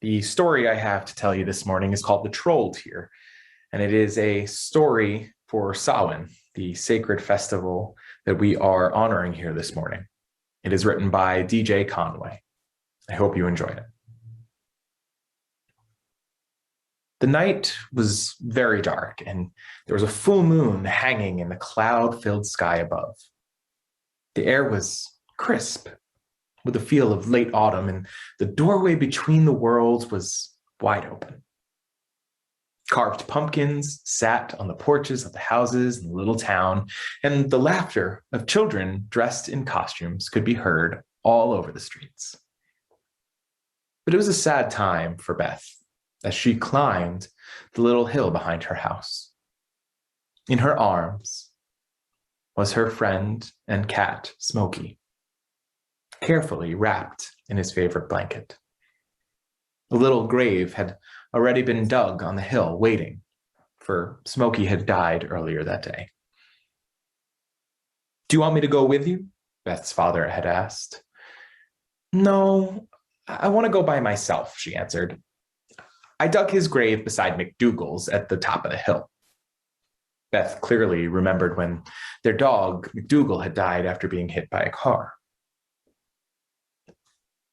The story I have to tell you this morning is called The Troll Tear, and it is a story for Samhain, the sacred festival that we are honoring here this morning. It is written by DJ Conway. I hope you enjoyed it. The night was very dark, and there was a full moon hanging in the cloud-filled sky above. The air was crisp, with a feel of late autumn, and the doorway between the worlds was wide open. Carved pumpkins sat on the porches of the houses in the little town, and the laughter of children dressed in costumes could be heard all over the streets. But it was a sad time for Beth as she climbed the little hill behind her house. In her arms was her friend and cat, Smokey, carefully wrapped in his favorite blanket. A little grave had already been dug on the hill, waiting, for Smokey had died earlier that day. "Do you want me to go with you?" Beth's father had asked. "No, I want to go by myself," she answered. "I dug his grave beside McDougal's at the top of the hill." Beth clearly remembered when their dog, McDougal, had died after being hit by a car.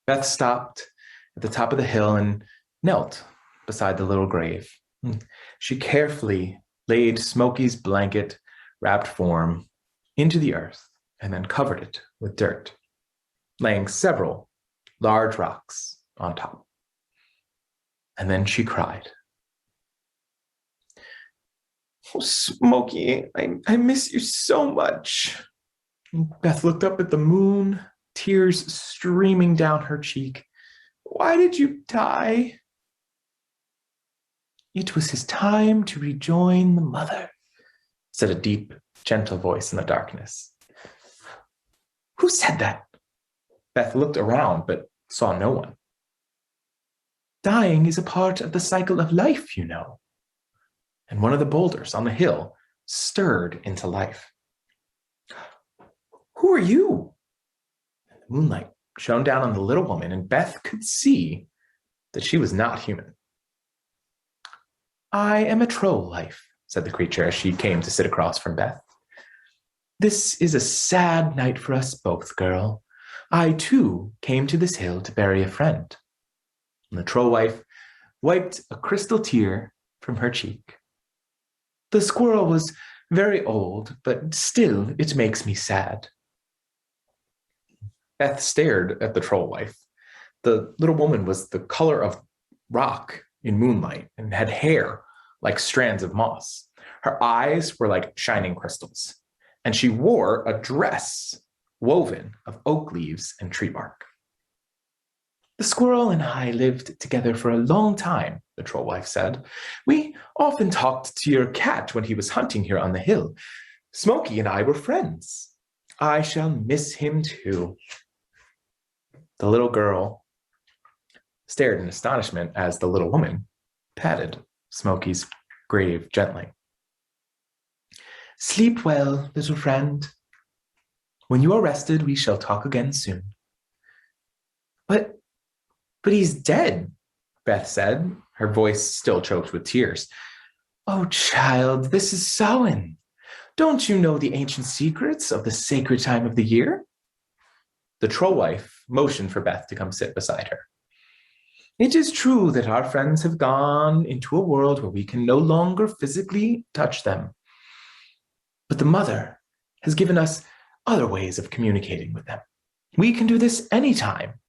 Beth stopped at the top of the hill and knelt beside the little grave. She carefully laid Smokey's blanket-wrapped form into the earth and then covered it with dirt, laying several large rocks on top. And then she cried. "Oh, Smokey, I miss you so much." Beth looked up at the moon, tears streaming down her cheek. "Why did you die?" "It was his time to rejoin the mother," said a deep, gentle voice in the darkness. "Who said that?" Beth looked around but saw no one. "Dying is a part of the cycle of life, you know." And one of the boulders on the hill stirred into life. "Who are you?" The moonlight shone down on the little woman, and Beth could see that she was not human. "I am a troll life," said the creature as she came to sit across from Beth. "This is a sad night for us both, girl. I, too, came to this hill to bury a friend." And the troll wife wiped a crystal tear from her cheek. "The squirrel was very old, but still it makes me sad." Beth stared at the troll wife. The little woman was the color of rock in moonlight and had hair like strands of moss. Her eyes were like shining crystals, and she wore a dress woven of oak leaves and tree bark. "The squirrel and I lived together for a long time," the troll wife said. "We often talked to your cat when he was hunting here on the hill. Smokey and I were friends. I shall miss him too." The little girl stared in astonishment as the little woman patted Smokey's grave gently. "Sleep well, little friend. When you are rested, we shall talk again soon." But he's dead," Beth said, her voice still choked with tears. "Oh, child, this is Samhain. Don't you know the ancient secrets of the sacred time of the year?" The troll wife motioned for Beth to come sit beside her. "It is true that our friends have gone into a world where we can no longer physically touch them. But the mother has given us other ways of communicating with them. We can do this anytime.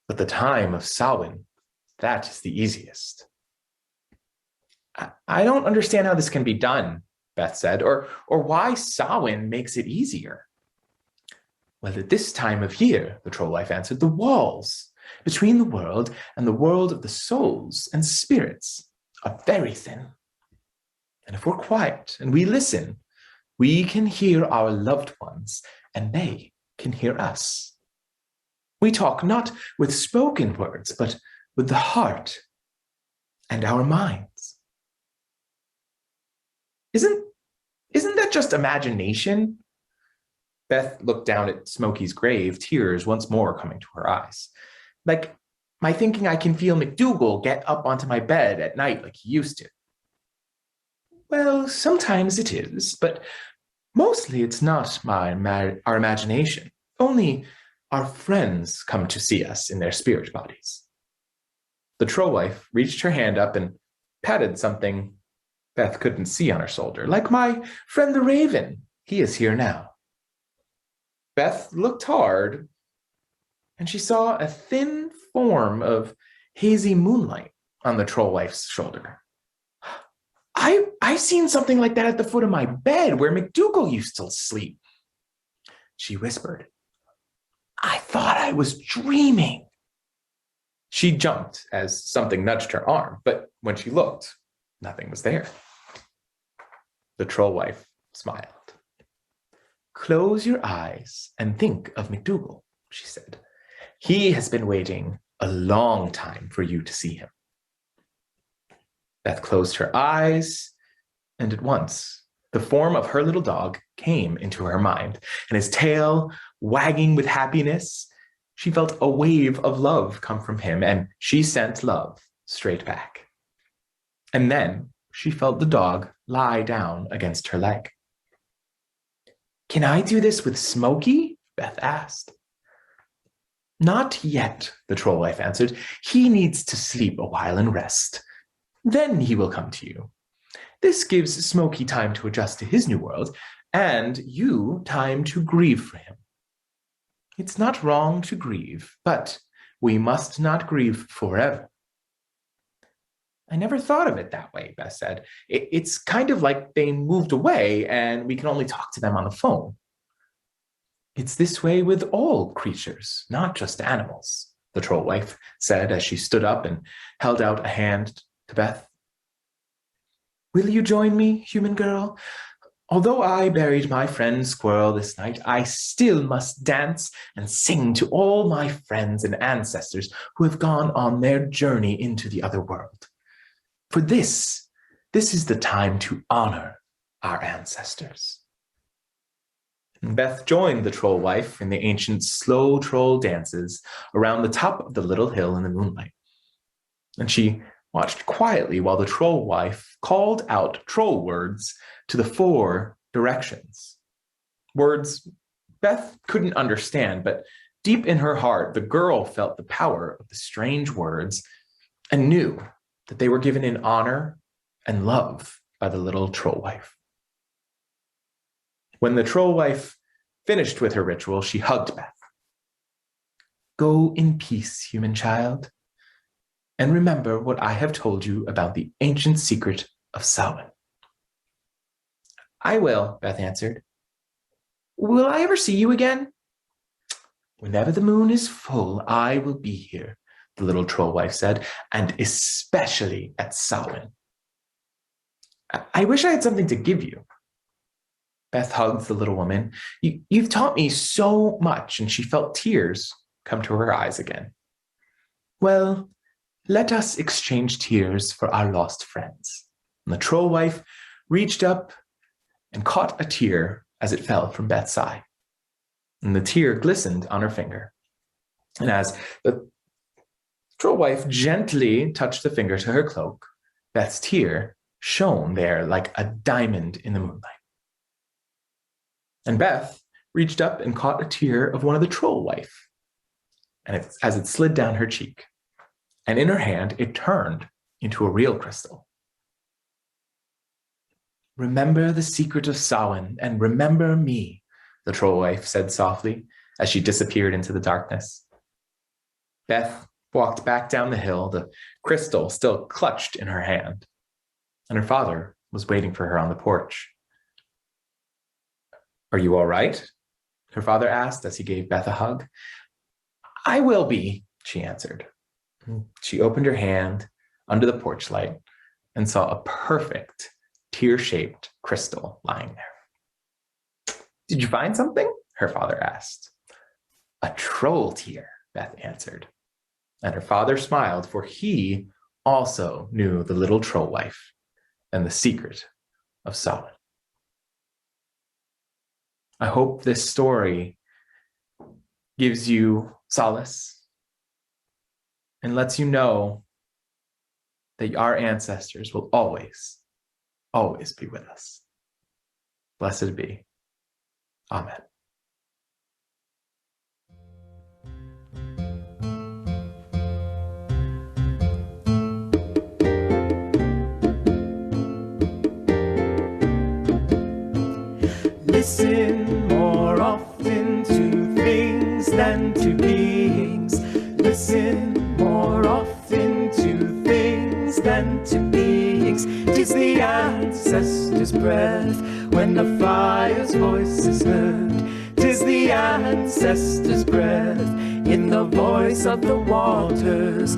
But the time of Samhain, that is the easiest." I don't understand how this can be done," Beth said, or why Samhain makes it easier." "Well, at this time of year," the troll wife answered, "the walls between the world and the world of the souls and spirits are very thin. And if we're quiet and we listen, we can hear our loved ones and they can hear us. We talk not with spoken words, but with the heart and our minds." Isn't that just imagination?" Beth looked down at Smokey's grave, tears once more coming to her eyes. "Like, My thinking I can feel McDougal get up onto my bed at night like he used to. Well, sometimes it is, but mostly it's not our imagination. Only our friends come to see us in their spirit bodies. The troll wife reached her hand up and patted something Beth couldn't see on her shoulder. Like my friend the raven. He is here now. Beth looked hard, and she saw a thin form of hazy moonlight on the troll wife's shoulder. I've seen something like that at the foot of my bed where McDougal used to sleep, she whispered. I thought I was dreaming. She jumped as something nudged her arm, but when she looked, nothing was there. The troll wife smiled. Close your eyes and think of McDougal, she said. He has been waiting a long time for you to see him. Beth closed her eyes, and at once the form of her little dog came into her mind, and his tail wagging with happiness, she felt a wave of love come from him, and she sent love straight back. And then she felt the dog lie down against her leg. Can I do this with Smokey? Beth asked. Not yet, the troll wife answered. He needs to sleep a while and rest. Then he will come to you. This gives Smokey time to adjust to his new world, and you time to grieve for him. It's not wrong to grieve, but we must not grieve forever. I never thought of it that way, Beth said. It's kind of like they moved away and we can only talk to them on the phone. It's this way with all creatures, not just animals, the troll wife said as she stood up and held out a hand to Beth. Will you join me, human girl? Although I buried my friend Squirrel this night, I still must dance and sing to all my friends and ancestors who have gone on their journey into the other world. For this is the time to honor our ancestors. And Beth joined the troll wife in the ancient slow troll dances around the top of the little hill in the moonlight. And she watched quietly while the troll wife called out troll words to the 4 directions. Words Beth couldn't understand, but deep in her heart, the girl felt the power of the strange words and knew that they were given in honor and love by the little troll wife. When the troll wife finished with her ritual, she hugged Beth. Go in peace, human child, and remember what I have told you about the ancient secret of Samhain. I will, Beth answered. Will I ever see you again? Whenever the moon is full, I will be here, the little troll wife said, and especially at Samhain. I wish I had something to give you. Beth hugged the little woman. You've taught me so much, and she felt tears come to her eyes again. Well, let us exchange tears for our lost friends. And the troll wife reached up and caught a tear as it fell from Beth's eye. And the tear glistened on her finger. And as the troll wife gently touched the finger to her cloak, Beth's tear shone there like a diamond in the moonlight. And Beth reached up and caught a tear of one of the troll wife, and as it slid down her cheek. And in her hand, it turned into a real crystal. Remember the secret of Samhain, and remember me, the troll wife said softly as she disappeared into the darkness. Beth walked back down the hill, the crystal still clutched in her hand, and her father was waiting for her on the porch. Are you all right? Her father asked as he gave Beth a hug. I will be, she answered. She opened her hand under the porch light and saw a perfect tear-shaped crystal lying there. Did you find something? Her father asked. A troll tear, Beth answered. And her father smiled, for he also knew the little troll wife and the secret of Samhain. I hope this story gives you solace, and lets you know that our ancestors will always, always be with us. Blessed be. Amen. Listen more often to things than to beings. Listen more often to things than to beings. 'Tis the ancestors' breath when the fire's voice is heard. 'Tis the ancestors' breath in the voice of the waters.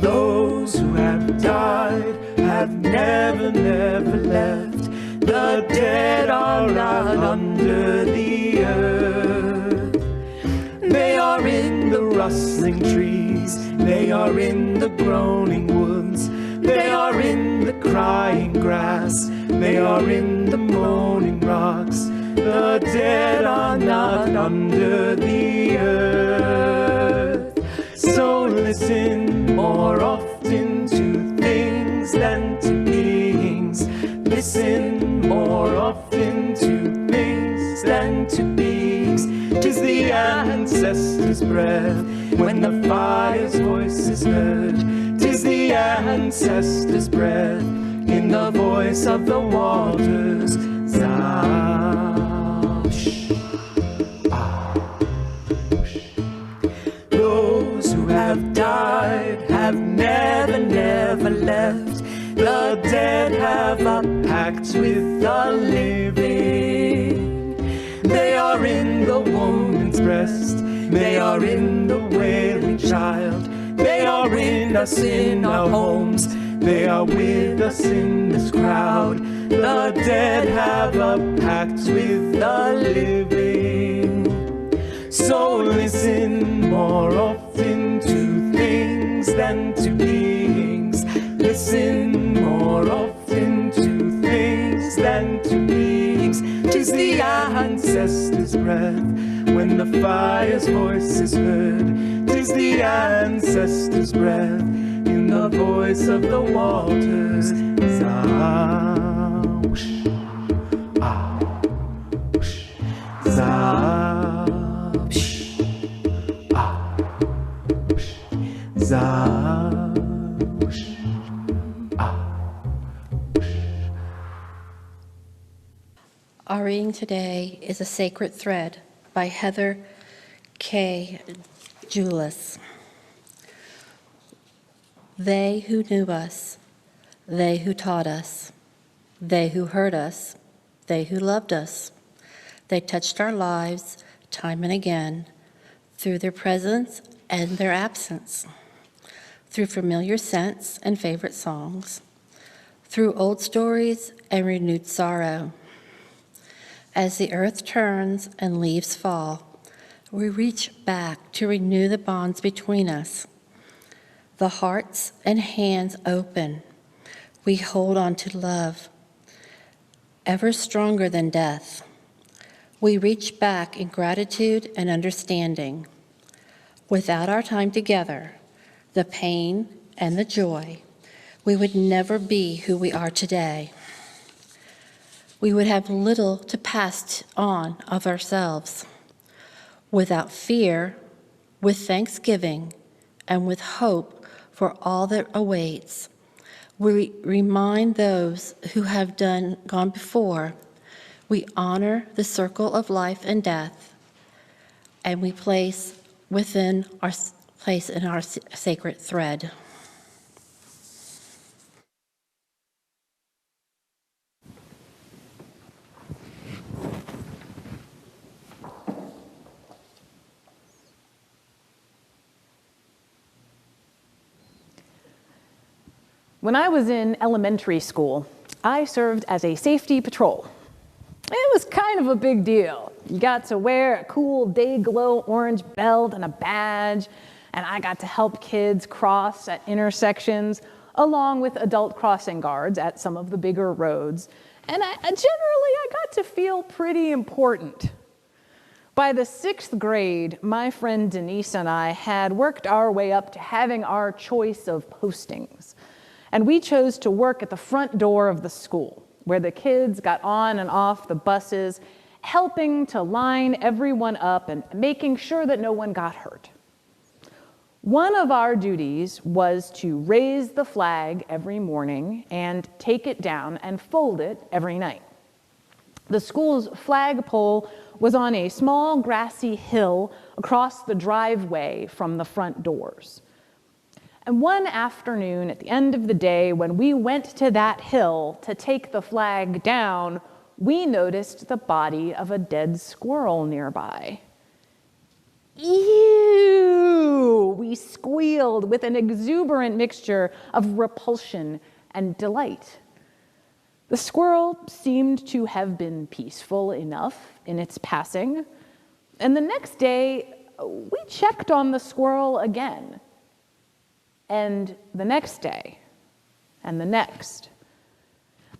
Those who have died have never, never left. The dead are not under the earth. They are in the rustling trees. They are in the groaning woods. They are in the crying grass. They are in the moaning rocks. The dead are not under the earth. So listen more often to things than to beings. Listen more often to things than to beings. 'Tis the ancestors' breath when the fire's voice is heard. 'Tis the ancestors' breath in the voice of the waters. Those who have died have never, never left. The dead have a pact with the living. They are in the woman's breast. They are in the wailing child. They are in us in our homes. They are with us in this crowd. The dead have a pact with the living. So listen more often to things than to beings. Listen more often to things than to beings. 'Tis the ancestors' breath when the fire's voice is heard. 'Tis the ancestors' breath in the voice of the waters. Our reading today is A Sacred Thread by Heather K. Julis. They who knew us, they who taught us, they who heard us, they who loved us, they touched our lives time and again through their presence and their absence, through familiar scents and favorite songs, through old stories and renewed sorrow. As the earth turns and leaves fall, we reach back to renew the bonds between us. The hearts and hands open, we hold on to love, ever stronger than death. We reach back in gratitude and understanding. Without our time together, the pain and the joy, we would never be who we are today. We would have little to pass on of ourselves. Without fear, with thanksgiving, and with hope for all that awaits, we remind those who have gone before. We honor the circle of life and death, and we place in our sacred thread. When I was in elementary school, I served as a safety patrol. It was kind of a big deal. You got to wear a cool day-glow orange belt and a badge, and I got to help kids cross at intersections, along with adult crossing guards at some of the bigger roads. And generally, I got to feel pretty important. By the 6th grade, my friend Denise and I had worked our way up to having our choice of postings. And we chose to work at the front door of the school, where the kids got on and off the buses, helping to line everyone up and making sure that no one got hurt. One of our duties was to raise the flag every morning and take it down and fold it every night. The school's flagpole was on a small grassy hill across the driveway from the front doors. And one afternoon at the end of the day, when we went to that hill to take the flag down, we noticed the body of a dead squirrel nearby. Ew! We squealed with an exuberant mixture of repulsion and delight. The squirrel seemed to have been peaceful enough in its passing, and the next day we checked on the squirrel again, and the next day, and the next.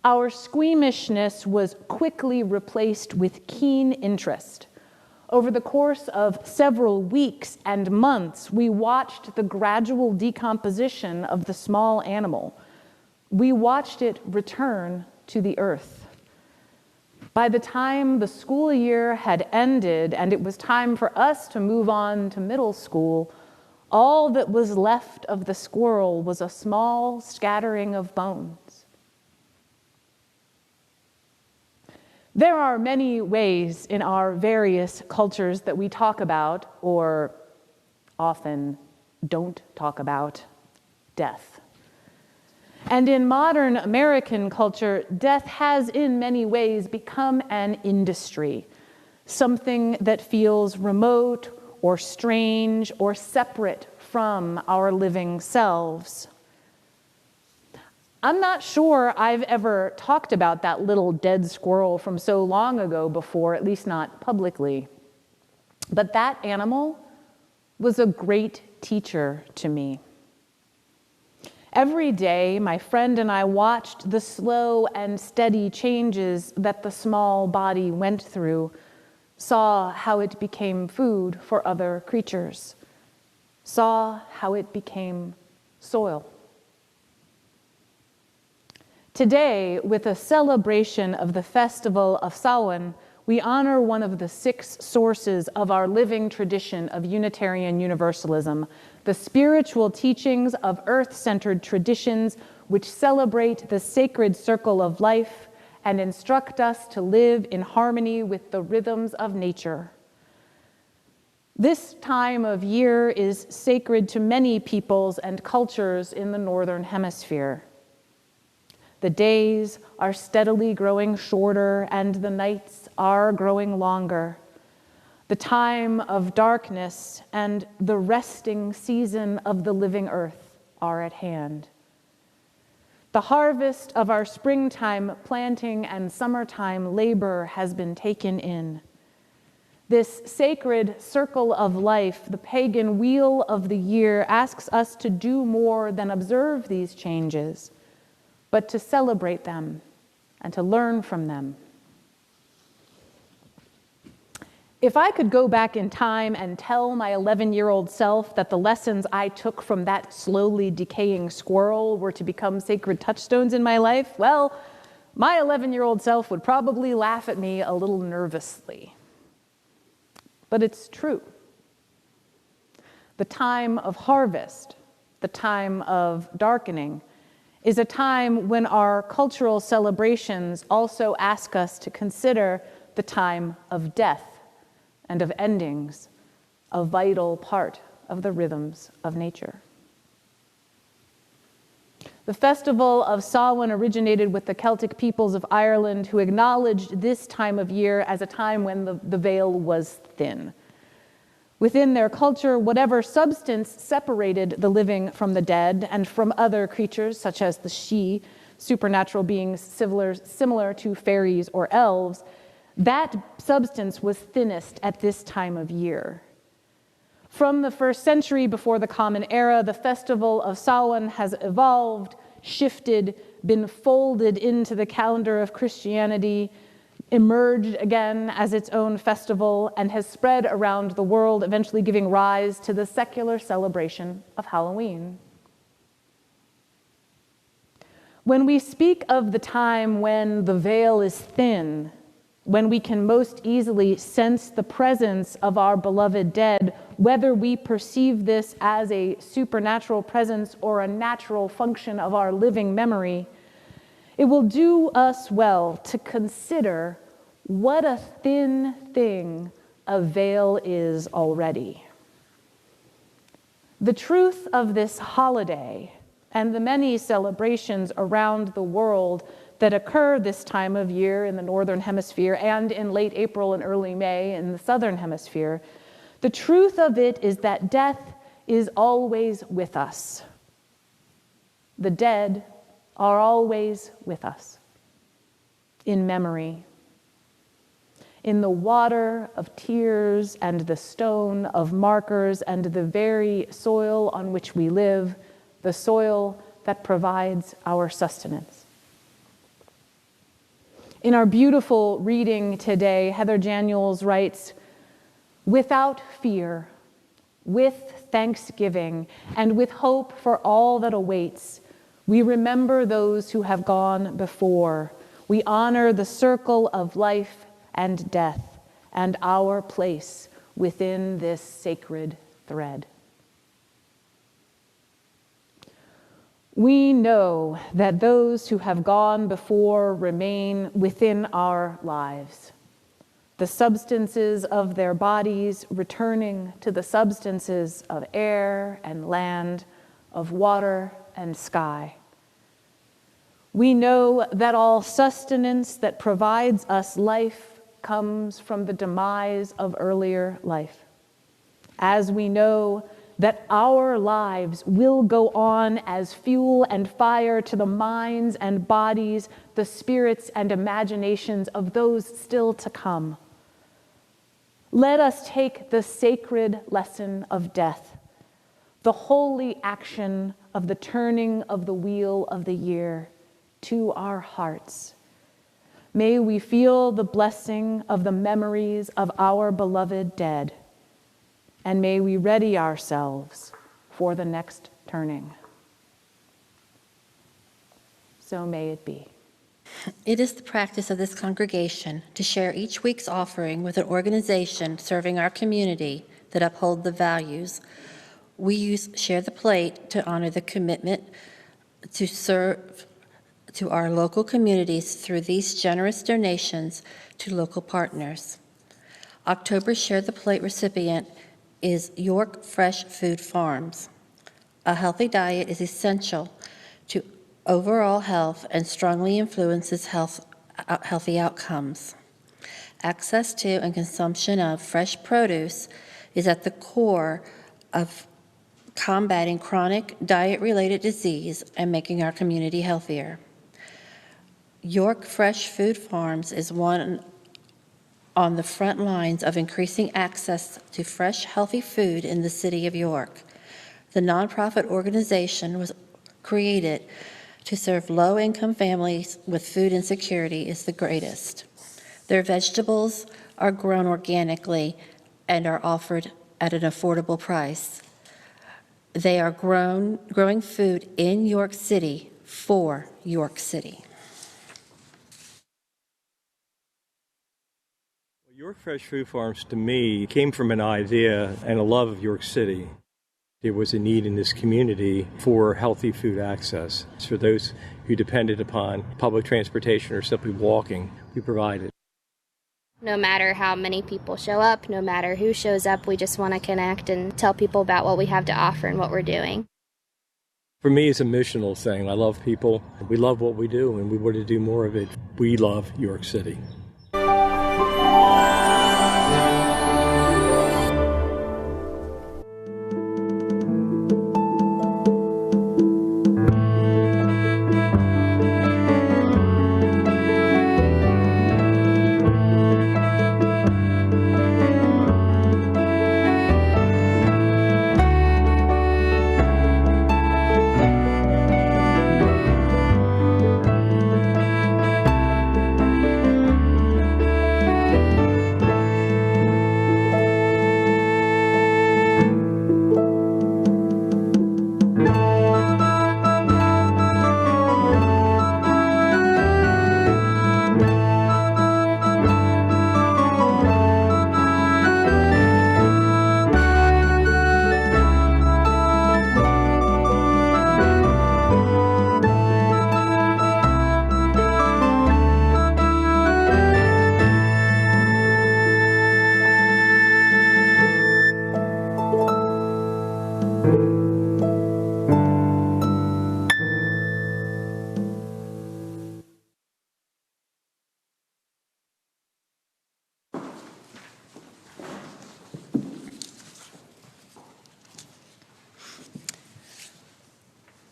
Our squeamishness was quickly replaced with keen interest. Over the course of several weeks and months, we watched the gradual decomposition of the small animal. We watched it return to the earth. By the time the school year had ended and it was time for us to move on to middle school, all that was left of the squirrel was a small scattering of bones. There are many ways in our various cultures that we talk about, or often don't talk about, death. And in modern American culture, death has in many ways become an industry, something that feels remote or strange or separate from our living selves. I'm not sure I've ever talked about that little dead squirrel from so long ago before, at least not publicly. But that animal was a great teacher to me. Every day, my friend and I watched the slow and steady changes that the small body went through, saw how it became food for other creatures, saw how it became soil. Today, with a celebration of the festival of Samhain, we honor one of the 6 sources of our living tradition of Unitarian Universalism, the spiritual teachings of earth-centered traditions which celebrate the sacred circle of life and instruct us to live in harmony with the rhythms of nature. This time of year is sacred to many peoples and cultures in the Northern Hemisphere. The days are steadily growing shorter and the nights are growing longer. The time of darkness and the resting season of the living earth are at hand. The harvest of our springtime planting and summertime labor has been taken in. This sacred circle of life, the pagan wheel of the year, asks us to do more than observe these changes, but to celebrate them and to learn from them. If I could go back in time and tell my 11-year-old self that the lessons I took from that slowly decaying squirrel were to become sacred touchstones in my life, well, my 11-year-old self would probably laugh at me a little nervously. But it's true. The time of harvest, the time of darkening, is a time when our cultural celebrations also ask us to consider the time of death and of endings, a vital part of the rhythms of nature. The festival of Samhain originated with the Celtic peoples of Ireland, who acknowledged this time of year as a time when the veil was thin. Within their culture, whatever substance separated the living from the dead and from other creatures, such as the Sidhe, supernatural beings similar to fairies or elves, that substance was thinnest at this time of year. From the 1st century before the Common Era, the festival of Samhain has evolved, shifted, been folded into the calendar of Christianity, emerged again as its own festival and has spread around the world, eventually giving rise to the secular celebration of Halloween. When we speak of the time when the veil is thin, when we can most easily sense the presence of our beloved dead, whether we perceive this as a supernatural presence or a natural function of our living memory, it will do us well to consider what a thin thing a veil is already. The truth of this holiday and the many celebrations around the world that occur this time of year in the Northern Hemisphere and in late April and early May in the Southern Hemisphere, the truth of it is that death is always with us. The dead are always with us, in memory, in the water of tears and the stone of markers and the very soil on which we live, the soil that provides our sustenance. In our beautiful reading today, Heather Daniels writes, "Without fear, with thanksgiving, and with hope for all that awaits, we remember those who have gone before. We honor the circle of life and death and our place within this sacred thread." We know that those who have gone before remain within our lives, the substances of their bodies returning to the substances of air and land, of water and sky. We know that all sustenance that provides us life comes from the demise of earlier life, as we know that our lives will go on as fuel and fire to the minds and bodies, the spirits and imaginations of those still to come. Let us take the sacred lesson of death, the holy action of the turning of the wheel of the year, to our hearts. May we feel the blessing of the memories of our beloved dead, and may we ready ourselves for the next turning. So may it be. It is the practice of this congregation to share each week's offering with an organization serving our community that uphold the values. We use Share the Plate to honor the commitment to serve to our local communities through these generous donations to local partners. October's Share the Plate recipient is York Fresh Food Farms. A healthy diet is essential to overall health and strongly influences healthy outcomes. Access to and consumption of fresh produce is at the core of combating chronic diet-related disease and making our community healthier. York Fresh Food Farms is one on the front lines of increasing access to fresh, healthy food in the city of York. The nonprofit organization was created to serve low-income families with food insecurity is the greatest. Their vegetables are grown organically and are offered at an affordable price. They are growing food in York City for York City. York Fresh Food Farms, to me, came from an idea and a love of York City. There was a need in this community for healthy food access. For those who depended upon public transportation or simply walking, we provided. No matter how many people show up, no matter who shows up, we just want to connect and tell people about what we have to offer and what we're doing. For me, it's a missional thing. I love people. We love what we do, and we want to do more of it. We love York City.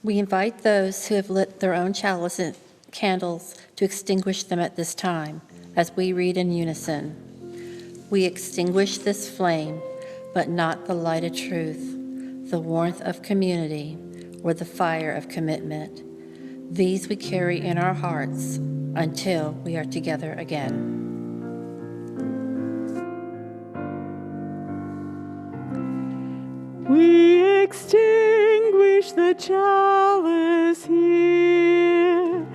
We invite those who have lit their own chalice and candles to extinguish them at this time, as we read in unison. We extinguish this flame, but not the light of truth, the warmth of community, or the fire of commitment. These we carry in our hearts until we are together again. We extinguish the chalice here,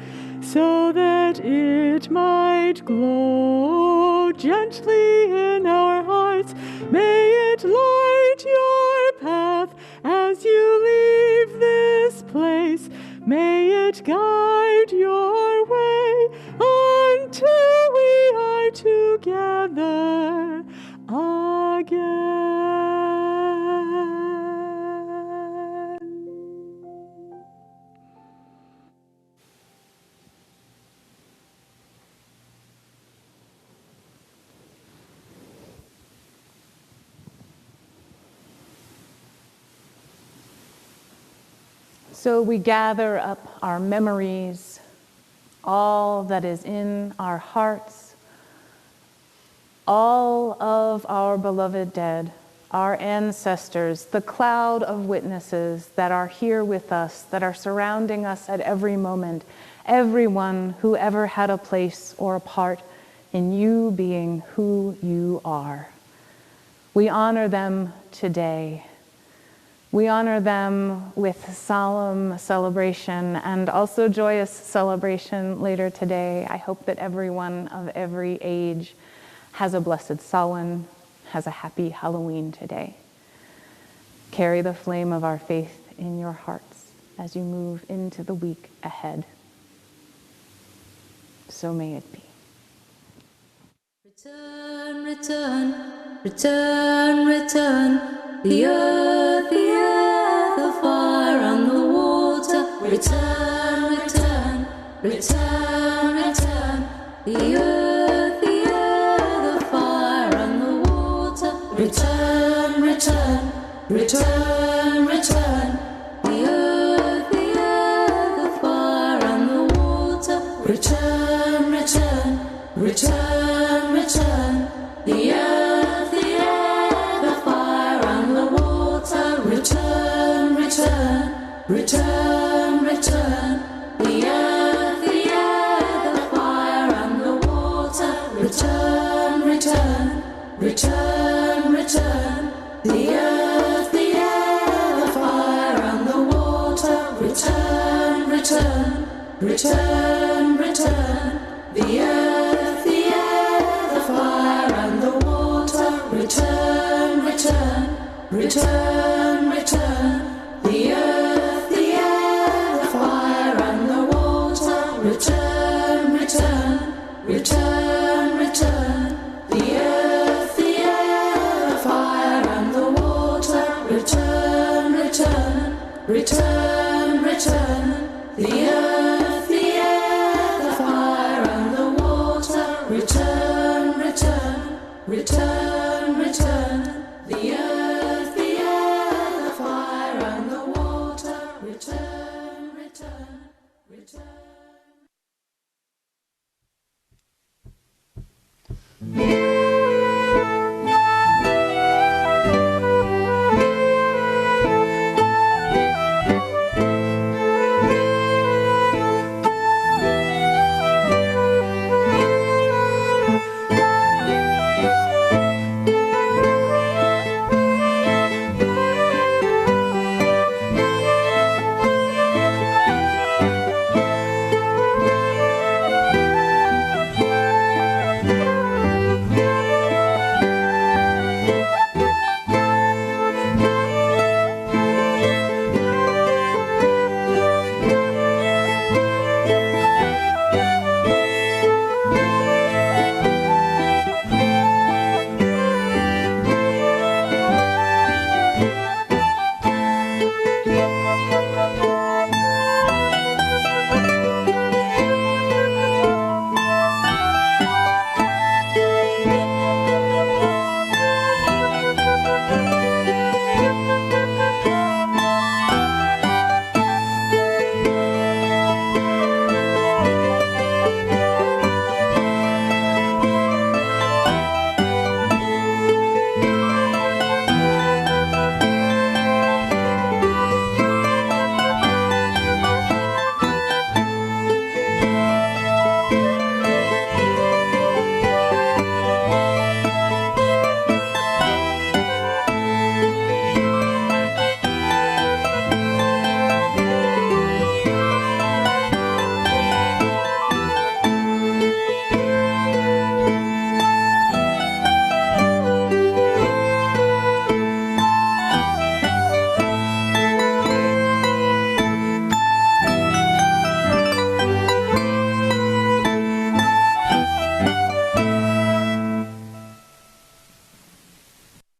so that it might glow gently in our hearts. May it light your path as you leave this place. May it guide your way until we are together again. So we gather up our memories, all that is in our hearts, all of our beloved dead, our ancestors, the cloud of witnesses that are here with us, that are surrounding us at every moment, everyone who ever had a place or a part in you being who you are. We honor them today. We honor them with solemn celebration and also joyous celebration later today. I hope that everyone of every age has a blessed Samhain, has a happy Halloween today. Carry the flame of our faith in your hearts as you move into the week ahead. So may it be. Return, return, return, return. The earth, the fire, and the water. Return, return, return, return. The earth, the fire, and the water. Return, return, return, return. The earth, the fire, and the water. Return, return, return, return. The earth, the air, the fire, and the water. Return, return, return, return. The earth, the air, the fire, and the water. Return, return, return, return. The earth, the air, the fire, and the water. Return, return, return, return. The earth, the air, the fire, and the water. Return, return, return, return. The earth, the air, the fire, and the water. Return, return, return, return. The earth, the air, the fire, and the water. Return, return, return, return. The earth, the air, the fire, and the water. Return, return, return.